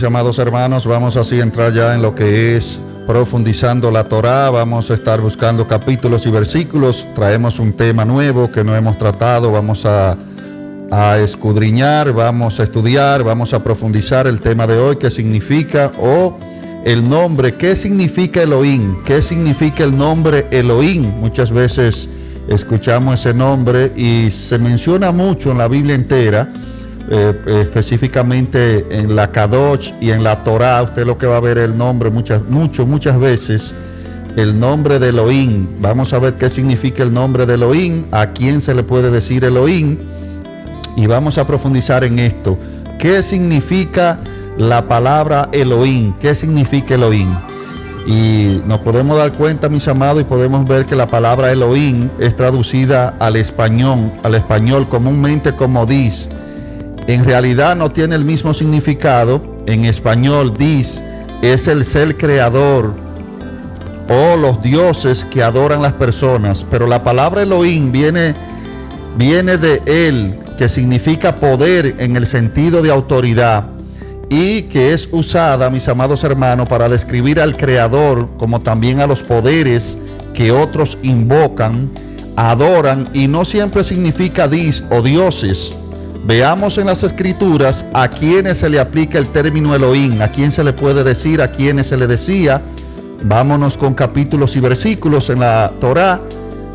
amados hermanos, vamos así a entrar ya en lo que es profundizando la Torá. Vamos a estar buscando capítulos y versículos. Traemos un tema nuevo que no hemos tratado. Vamos a escudriñar, vamos a estudiar, vamos a profundizar el tema de hoy, qué significa el nombre, qué significa Elohim, qué significa el nombre Elohim. Muchas veces escuchamos ese nombre y se menciona mucho en la Biblia entera. Específicamente en la Kadosh y en la Torá, usted lo que va a ver el nombre muchas veces, el nombre de Elohim. Vamos a ver qué significa el nombre de Elohim, a quién se le puede decir Elohim, y vamos a profundizar en esto. ¿Qué significa la palabra Elohim? ¿Qué significa Elohim? Y nos podemos dar cuenta, mis amados, y podemos ver que la palabra Elohim es traducida al español comúnmente como Dis. En realidad no tiene el mismo significado. En español, Dis es el ser creador o los dioses que adoran las personas. Pero la palabra Elohim viene de él, que significa poder en el sentido de autoridad, y que es usada, mis amados hermanos, para describir al creador, como también a los poderes que otros invocan, adoran, y no siempre significa Dis o dioses. Veamos en las escrituras a quienes se le aplica el término Elohim, a quién se le puede decir, a quienes se le decía. Vámonos con capítulos y versículos en la Torá.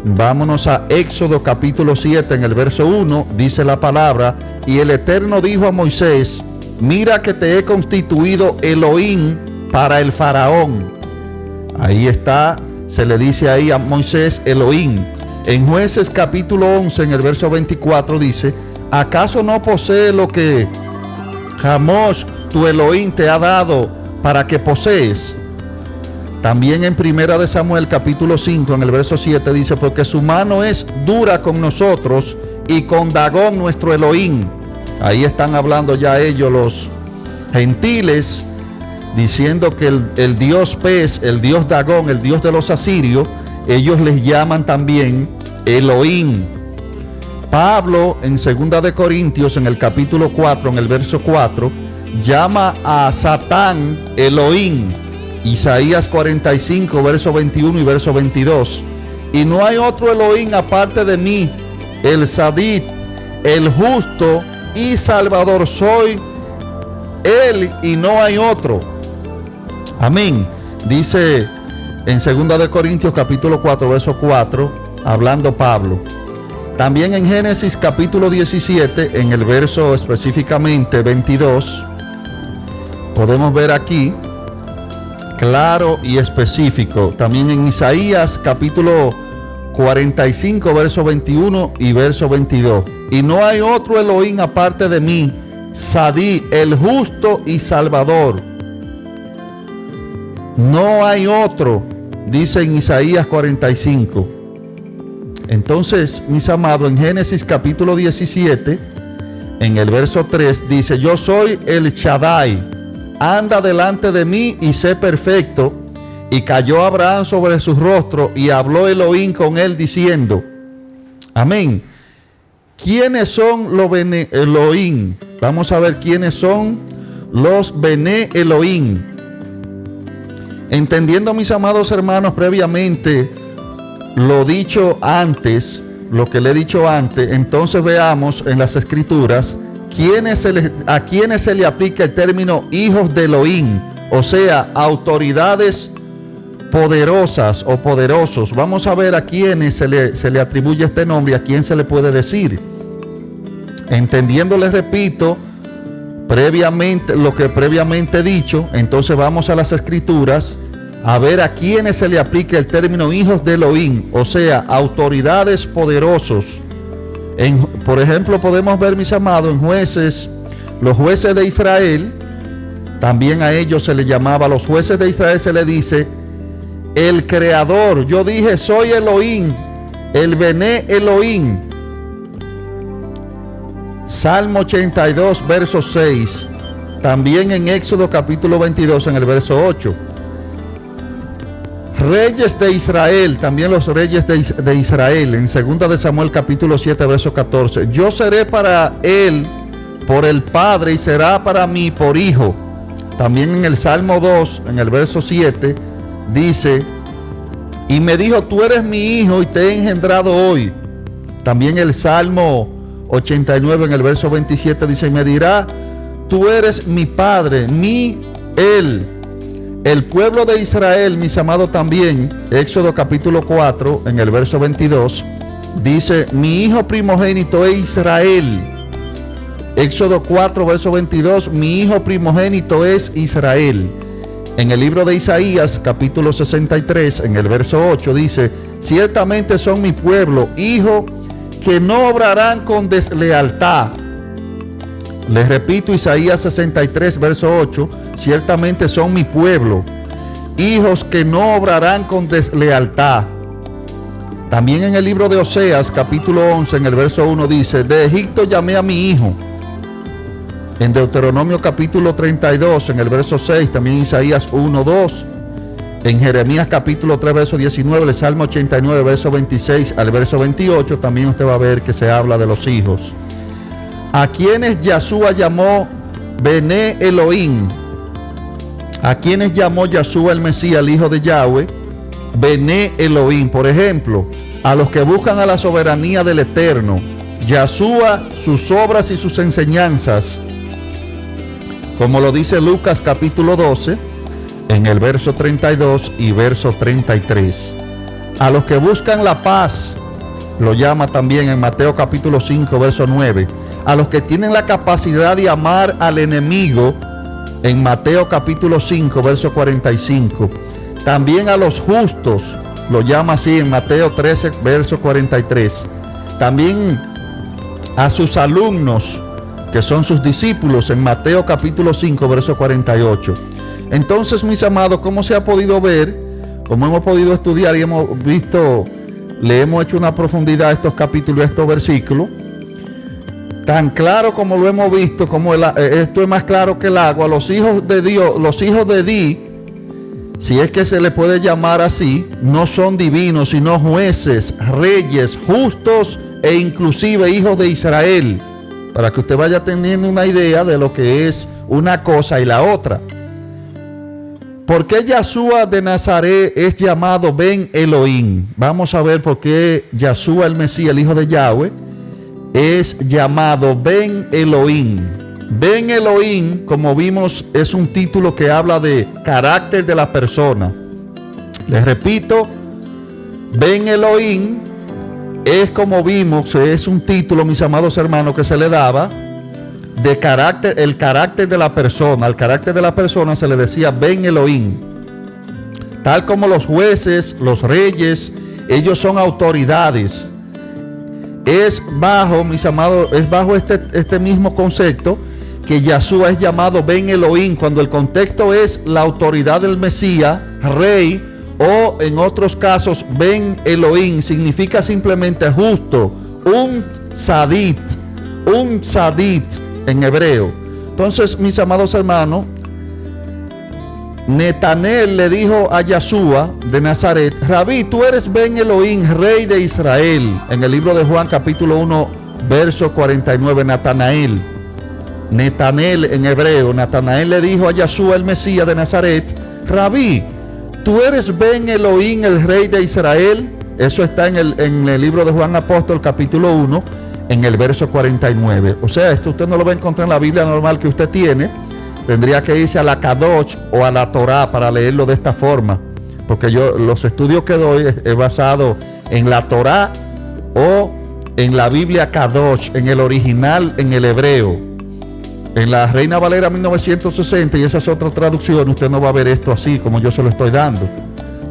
Vámonos a Éxodo capítulo 7 en el verso 1, dice la palabra: y el Eterno dijo a Moisés, mira que te he constituido Elohim para el faraón. Ahí está, se le dice ahí a Moisés Elohim. En Jueces capítulo 11 en el verso 24 dice: ¿acaso no posee lo que Hamosh, tu Elohim, te ha dado para que posees? También en Primera de Samuel capítulo 5 en el verso 7 dice: porque su mano es dura con nosotros y con Dagón nuestro Elohim. Ahí están hablando ya ellos, los gentiles, diciendo que el dios pez, el dios Dagón, el dios de los asirios, ellos les llaman también Elohim. Pablo en 2 de Corintios en el capítulo 4 en el verso 4 llama a Satán Elohim. Isaías 45 verso 21 y verso 22: y no hay otro Elohim aparte de mí, el Sadid, el justo y salvador soy él y no hay otro. Amén. Dice en 2 de Corintios capítulo 4 verso 4, hablando Pablo. También en Génesis capítulo 17, en el verso específicamente 22, podemos ver aquí, claro y específico. También en Isaías capítulo 45, verso 21 y verso 22. Y no hay otro Elohim aparte de mí, Sadí, el justo y salvador. No hay otro, dice en Isaías 45. Entonces, mis amados, en Génesis capítulo 17, en el verso 3, dice: yo soy el Shaddai, anda delante de mí y sé perfecto. Y cayó Abraham sobre su rostro y habló Elohim con él diciendo. Amén. ¿Quiénes son los Bene Elohim? Vamos a ver quiénes son los Bene Elohim. Entendiendo, mis amados hermanos, previamente lo dicho antes, lo que le he dicho antes, entonces veamos en las escrituras a quienes se le aplica el término hijos de Elohim, o sea, autoridades poderosas o poderosos. Vamos a ver a quienes se le atribuye este nombre, a quién se le puede decir. Entendiendo, les repito, previamente lo que previamente he dicho, entonces vamos a las escrituras a ver a quienes se le aplica el término hijos de Elohim, o sea, autoridades poderosos. Por ejemplo, podemos ver, mis amados, en Jueces, los jueces de Israel, también a ellos se les llamaba, los jueces de Israel se les dice el creador. Yo dije, soy Elohim, el Bene Elohim. Salmo 82, verso 6. También en Éxodo capítulo 22, en el verso 8. Reyes de Israel, también los reyes de Israel, en 2 de Samuel capítulo 7, verso 14. Yo seré para él por el padre y será para mí por hijo. También en el Salmo 2, en el verso 7, dice: y me dijo, tú eres mi hijo y te he engendrado hoy. También el Salmo 89, en el verso 27, dice: y me dirá, tú eres mi padre, él. El pueblo de Israel, mis amados, también, Éxodo capítulo 4, en el verso 22, dice: mi hijo primogénito es Israel. Éxodo 4, verso 22, mi hijo primogénito es Israel. En el libro de Isaías, capítulo 63, en el verso 8, dice: ciertamente son mi pueblo, hijo que no obrarán con deslealtad. Les repito, Isaías 63, verso 8, ciertamente son mi pueblo, hijos que no obrarán con deslealtad. También en el libro de Oseas, capítulo 11, en el verso 1, dice: de Egipto llamé a mi hijo. En Deuteronomio capítulo 32, en el verso 6, también Isaías 1, 2. En Jeremías capítulo 3, verso 19, el Salmo 89, verso 26 al verso 28, también usted va a ver que se habla de los hijos. A quienes Yahshua llamó Bené Elohim. A quienes llamó Yahshua el Mesías, el hijo de Yahweh, Bené Elohim. Por ejemplo, a los que buscan a la soberanía del Eterno, Yahshua, sus obras y sus enseñanzas, como lo dice Lucas capítulo 12, en el verso 32 y verso 33. A los que buscan la paz, lo llama también en Mateo capítulo 5, verso 9. A los que tienen la capacidad de amar al enemigo, en Mateo capítulo 5, verso 45. También a los justos, lo llama así en Mateo 13, verso 43. También a sus alumnos, que son sus discípulos, en Mateo capítulo 5, verso 48. Entonces, mis amados, ¿cómo se ha podido ver? Como hemos podido estudiar y hemos visto, le hemos hecho una profundidad a estos capítulos, a estos versículos, tan claro como lo hemos visto, como esto es más claro que el agua. Los hijos de Dios, los hijos de Di, si es que se le puede llamar así, no son divinos, sino jueces, reyes, justos e inclusive hijos de Israel, para que usted vaya teniendo una idea de lo que es una cosa y la otra. ¿Por qué Yahshua de Nazaret es llamado Ben Elohim? Vamos a ver por qué Yahshua el Mesías, el hijo de Yahweh, es llamado Ben Elohim. Ben Elohim, como vimos, es un título que habla de carácter de la persona. Les repito, Ben Elohim es, como vimos, es un título, mis amados hermanos, que se le daba de carácter, el carácter de la persona. Al carácter de la persona se le decía Ben Elohim. Tal como los jueces, los reyes, ellos son autoridades. Es bajo, mis amados, es bajo este mismo concepto que Yahshua es llamado Ben Elohim, cuando el contexto es la autoridad del Mesías, rey, o en otros casos Ben Elohim significa simplemente justo, un tzadit en hebreo. Entonces, mis amados hermanos, Netanel le dijo a Yahshua de Nazaret: Rabí, tú eres Ben Elohim, rey de Israel. En el libro de Juan capítulo 1, verso 49, Netanel en hebreo, Natanael le dijo a Yahshua el Mesías de Nazaret: Rabí, tú eres Ben Elohim, el rey de Israel. Eso está en el libro de Juan Apóstol capítulo 1, en el verso 49. O sea, esto usted no lo va a encontrar en la Biblia normal que usted tiene. Tendría que irse a la Kadosh o a la Torah para leerlo de esta forma, porque los estudios que doy es basado en la Torah o en la Biblia Kadosh, en el original, en el hebreo. En la Reina Valera 1960 y esas otras traducciones, usted no va a ver esto así como yo se lo estoy dando.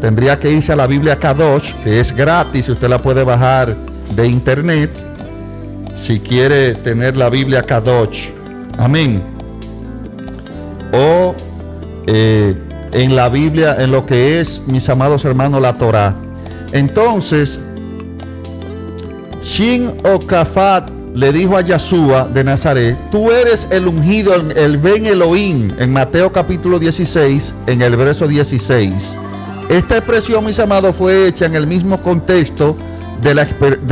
Tendría que irse a la Biblia Kadosh, que es gratis, usted la puede bajar de internet si quiere tener la Biblia Kadosh. Amén. O en la Biblia, en lo que es, mis amados hermanos, la Torah. Entonces, Shin Okafat le dijo a Yahshua de Nazaret: tú eres el ungido, el Ben Elohim, en Mateo capítulo 16, en el verso 16. Esta expresión, mis amados, fue hecha en el mismo contexto de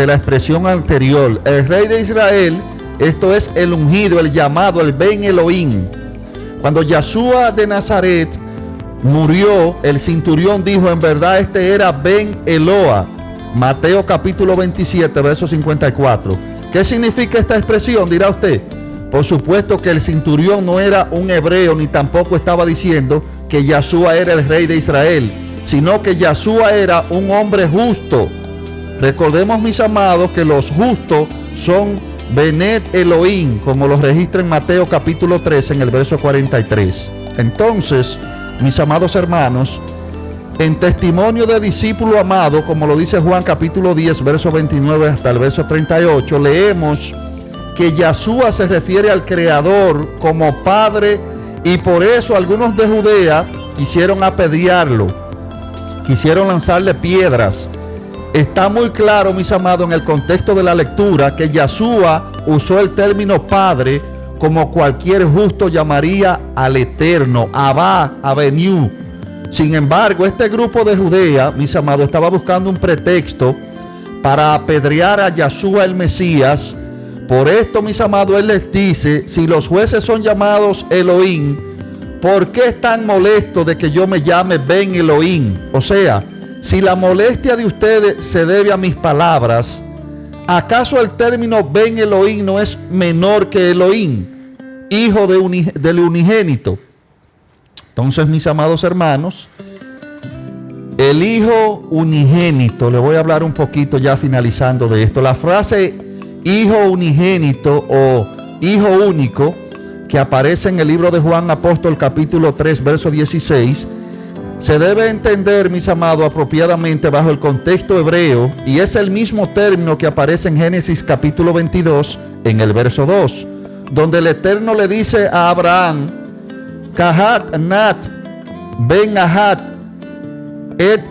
la expresión anterior. El rey de Israel, esto es el ungido, el llamado, el Ben Elohim. Cuando Yeshua de Nazaret murió, el centurión dijo: en verdad este era Ben Eloa. Mateo capítulo 27, verso 54. ¿Qué significa esta expresión? Dirá usted. Por supuesto que el centurión no era un hebreo, ni tampoco estaba diciendo que Yeshua era el rey de Israel, sino que Yeshua era un hombre justo. Recordemos, mis amados, que los justos son Benet Elohim, como los registra en Mateo capítulo 13 en el verso 43. Entonces, mis amados hermanos, en testimonio de discípulo amado, como lo dice Juan capítulo 10, verso 29 hasta el verso 38, leemos que Yeshua se refiere al Creador como Padre, y por eso algunos de Judea quisieron apedrearlo, quisieron lanzarle piedras. Está muy claro, mis amados, en el contexto de la lectura, que Yeshua usó el término Padre como cualquier justo llamaría al Eterno, Abba, Avenu. Sin embargo, este grupo de Judea, mis amados, estaba buscando un pretexto para apedrear a Yeshua el Mesías. Por esto, mis amados, él les dice: si los jueces son llamados Elohim, ¿por qué están molestos de que yo me llame Ben Elohim? O sea, si la molestia de ustedes se debe a mis palabras, ¿acaso el término Ben Elohim no es menor que Elohim, hijo del unigénito? Entonces, mis amados hermanos, el hijo unigénito, le voy a hablar un poquito ya finalizando de esto. La frase hijo unigénito o hijo único, que aparece en el libro de Juan Apóstol capítulo 3, verso 16, se debe entender, mis amados, apropiadamente bajo el contexto hebreo, y es el mismo término que aparece en Génesis capítulo 22, en el verso 2, donde el Eterno le dice a Abraham: Kahat Nat Ben Ahat Et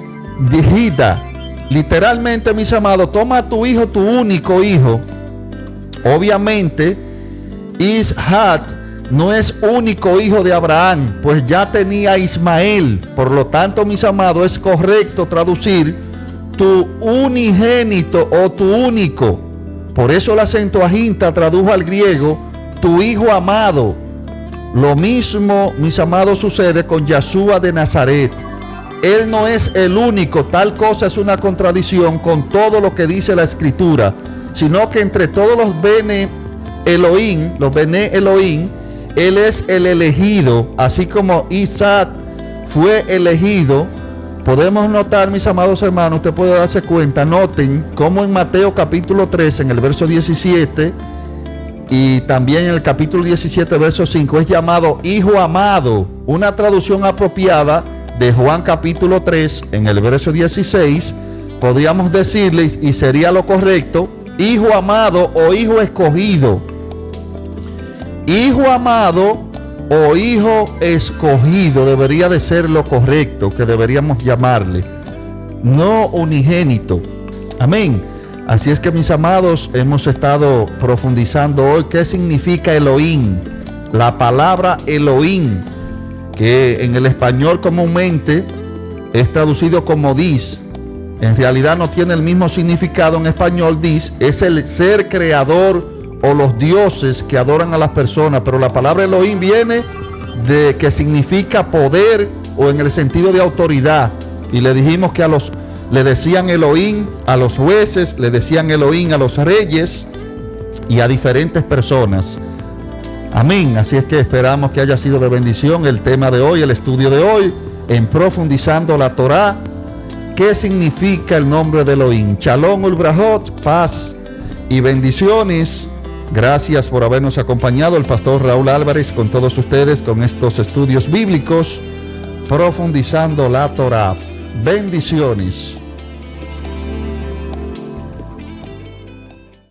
Dijida. Literalmente, mis amados, toma a tu hijo, tu único hijo. Obviamente, Ishat no es único hijo de Abraham, pues ya tenía Ismael. Por lo tanto, mis amados, es correcto traducir tu unigénito o tu único. Por eso la Septuaginta tradujo al griego tu hijo amado. Lo mismo, mis amados, sucede con Yeshua de Nazaret. Él no es el único, tal cosa es una contradicción con todo lo que dice la Escritura, sino que entre todos los Bene Elohim, Él es el elegido, así como Isaac fue elegido. Podemos notar, mis amados hermanos, usted puede darse cuenta, noten cómo en Mateo capítulo 13, en el verso 17, y también en el capítulo 17, verso 5, es llamado hijo amado. Una traducción apropiada de Juan capítulo 3, en el verso 16, podríamos decirle, y sería lo correcto, hijo amado o hijo escogido. Hijo amado o hijo escogido debería de ser lo correcto que deberíamos llamarle, no unigénito. Amén. Así es que, mis amados, hemos estado profundizando hoy qué significa Elohim. La palabra Elohim, que en el español comúnmente es traducido como Dis, en realidad no tiene el mismo significado en español. Dis es el ser creador o los dioses que adoran a las personas, pero la palabra Elohim viene de que significa poder o en el sentido de autoridad. Y le dijimos que le decían Elohim a los jueces, le decían Elohim a los reyes y a diferentes personas. Amén. Así es que esperamos que haya sido de bendición el tema de hoy, el estudio de hoy, en profundizando la Torá. ¿Qué significa el nombre de Elohim? Shalom Ulbrahot, paz y bendiciones. Gracias por habernos acompañado, el pastor Raúl Álvarez, con todos ustedes, con estos estudios bíblicos, profundizando la Torá. Bendiciones.